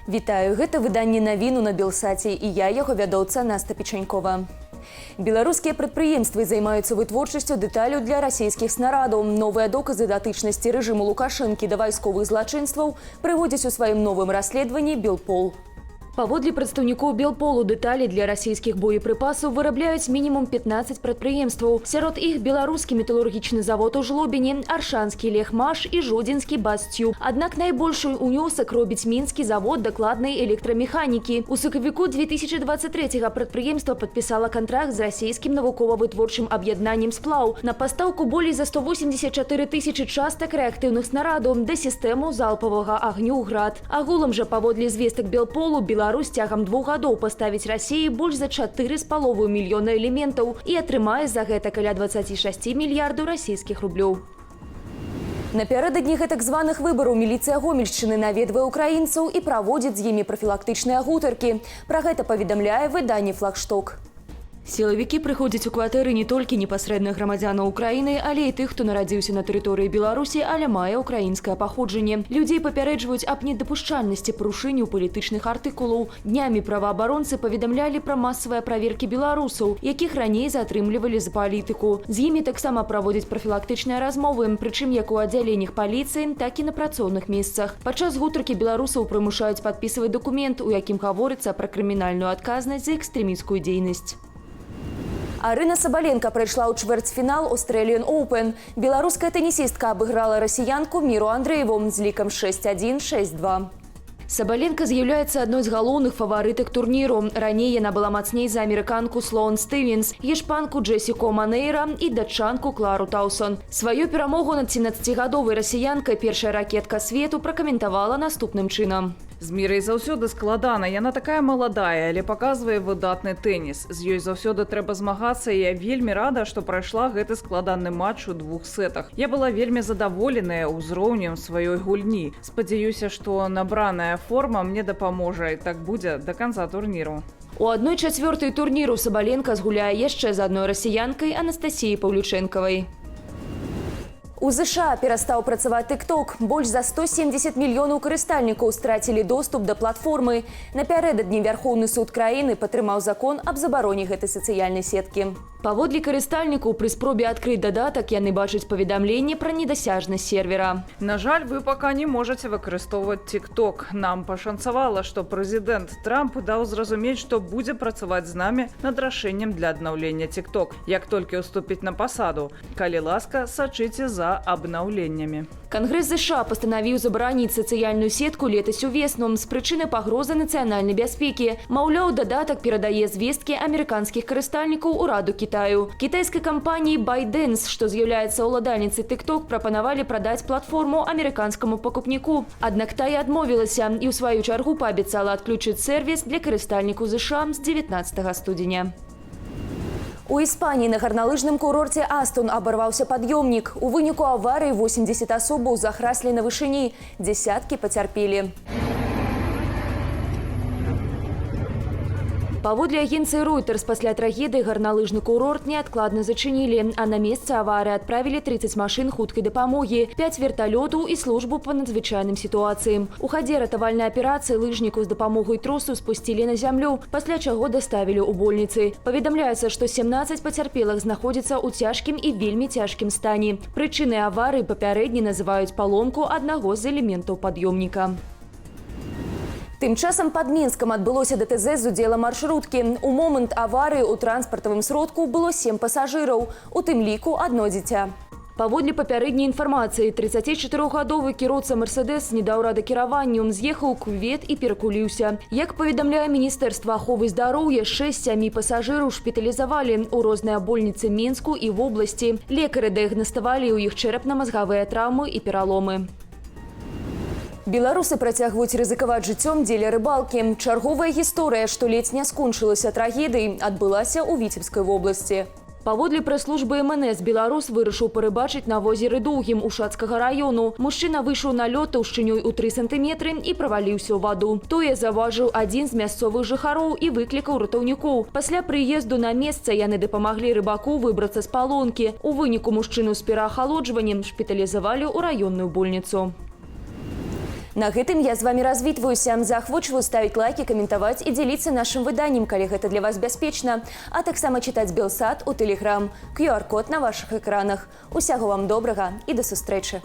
Вітаю, гэта выданне навіну на Белсаце і я, яго вядоўца Наста Печанькова. Беларускія прадпрыемствы займаюцца вытворчасцю дэталяў для расійскіх снарадаў. Новыя доказы датычнасці рэжыму Лукашэнкі да вайсковых злачынстваў прыводзіць у сваім новым расследаванні Белпол. Паводле прадстаўнікоў Белполу дэталі для расійскіх боепрыпасаў вырабляюць мінімум 15 прадпрыемстваў. Сярод іх беларускі металургічны завод у Жлобіне, аршанскі Лехмаш і жодзінскі Бастю. Аднак найбольшы унёсак робіць мінскі завод дакладнай электрамеханікі. У сакавіку 2023-го прадпрыемства падпісала кантракт з расійскім навукова-вытворчым аб'яднаннем «Сплаў» на пастаўку болей за 184 тысячы частак рэактыўных снарадаў да сістэму залпавага агню «Град». Агулам жа паводле звестак Белполу Беларусь цягам 2 гадоў паставіць Расіі больш за 4,5 мільёна элементаў і атрымае за гэта каля 26 мільярдаў расійскіх рублёў. Напярэдадні гэтак званых выбараў міліцыя Гомельшчыны наведвае украінцаў і праводзіць з імі прафілактычныя гутаркі. Пра гэта паведамляе выданне «Флагшток». Сілавікі прыходзяць у кватэры не толькі непасрэдных грамадзянаў Украіны, але і тых, хто нарадзіўся на тэрыторыі Беларусі, але мае украінскае паходжанне. Людзей папярэджваюць аб недапушчальнасці парушэнняў палітычных артыкулаў. Днямі праваабаронцы паведамлялі пра масавыя праверкі беларусаў, якіх раней затрымлівалі за палітыку. З імі таксама праводзяць прафілактычныя размовы, прычым як у аддзяленнях паліцыі, так і на працоўных месцах. Падчас гутаркі беларусаў прымушаюць падпісваць дакумент, у якім гаворыцца пра крымінальную адказнасць за экстрэмісцкую дзейнасць. Арына Сабаленка прайшла ў чвэрцьфінал Australian Open. Беларуская тэнісістка абыграла расіянку Міру Андрэеву з лікам 6-1, 6-2. Сабаленка з'яўляецца адной з галоўных фаварытак турніру. Раней яна была мацней за амерыканку Слоун Стывенс, ешпанку Джесіку Манейра і датчанку Клару Таўсон. Сваю перамогу над 17-гадовай расіянкай першая ракетка свету пракаментавала наступным чынам. З Мірай заўсёды складана. Яна такая маладая, але паказвае выдатны тэніс. З ёй заўсёды трэба змагацца, і я вельмі рада, што прайшла гэты складаны матч у 2 сетах. Я была вельмі задаволеная ўзроўнем сваёй гульні. Спадзяюся, што набраная форма мне дапаможа, і так будзе да канца турніру. У 1/4 турніру Сабаленка згуляе яшчэ з адной расіянкай Анастасіяй Паўлючэнкавай. У ЗША перастаў працаваць TikTok. Больш за 170 мільёнаў карыстальнікаў страцілі доступ да платформы. Напярэдадні Вярхоўны суд краіны падтрымаў закон аб забароне гэтай сацыяльнай сеткі. Паводле карыстальнікаў пры спробе адкрыць дадатак яны бачаць паведамленне пра недасяжнасць сервера. На жаль, вы пака не можаце выкарыстоўваць TikTok. Нам пашанцавала, што прэзідэнт Трамп даў зразумець, што будзе працаваць з намі над рашэннем для аднаўлення TikTok, як толькі ўступіць на пасаду. Калі ласка, сачыце за абнаўленнямі. Кангрэс ЗША пастанавіў забараніць сацыяльную сетку летась увесну з прычыны пагрозы нацыянальнай бяспекі. Маўляў, дадатак перадае звесткі амерыканскіх карыстальнікаў ураду Кітаю. Кітайскай кампаніі ByteDance, што з'яўляецца ўладальніцай TikTok, прапанавалі прадаць платформу амерыканскаму пакупніку. Аднак тая адмовілася і ў сваю чаргу паабяцала адключыць сервіс для карыстальнікаў ЗША з 19 студзеня. У Іспаніі на гарналыжным курорце Астон абарваўся пад'ёмнік. У выніку аварыі 80 асобаў захраслі на вышыні, дзесяткі пацярпелі. Паводле агенцыі Reuters, пасля трагедыі гарналыжны курорт неадкладна зачынілі, а на месца аварыі адправілі 30 машын хуткай дапамогі, 5 верталётаў і службу па надзвычайным сітуацыям. У хадзе ратавальнай аперацыі лыжнікаў з дапамогай тросу спусцілі на зямлю, пасля чаго даставілі ў больніцы. Паведамляецца, што 17 пацярпелых знаходзяцца ў цяжкім і вельмі цяжкім стане. Прычынай аварыі папярэдне называюць паломку аднаго з элементаў пад'ёмніка. Тым часам пад Мінскам адбылося ДТЗ з удзелам маршруткі. У момант аварыі ў транспартавым сродку было 7 пасажыраў, у тым ліку адно дзіця. Паводле папярэдняй інфармацыі, 34-гадовы кіроўца «Мерседес» не даў рады кіраванню, з'ехаў у кювет і перакуліўся. Як паведамляе Міністэрства аховы здароўя, 6-7 пасажыраў шпіталізавалі ў розныя больніцы Мінску і вобласці. Лекары дыягнаставалі ў іх чэрапна-мазгавыя траўмы і пераломы. Беларусы працягваюць рызыкаваць жыццём дзеля рыбалкі. Чарговая гісторыя, што ледзь не скончылася трагедыяй, адбылася ў Віцебскай вобласці. Паводле прэс-службы МНС, беларус вырашыў парыбачыць на возеры Доўгім Ушацкага району. Мужчына выйшаў на лёд таўшчынёй у 3 сантыметры і праваліўся ў ваду. Тое заўважыў адзін з мясцовых жыхароў і выклікаў ратаўнікоў. Пасля прыезду на месца яны дапамаглі рыбаку выбрацца з палонкі. У выніку мужчыну з пераахалоджваннем шпіталізавалі ў раённую больніцу. На гэтым я з вами развітваюся. Заахвочваю ставіць лайки, каментаваць і дзяліцца нашым выданнем, калі гэта для вас бяспечна. А таксама чытаць Белсат у Тэлеграм. QR-код на вашых экранах. Усяго вам добрага і да сустрэчы.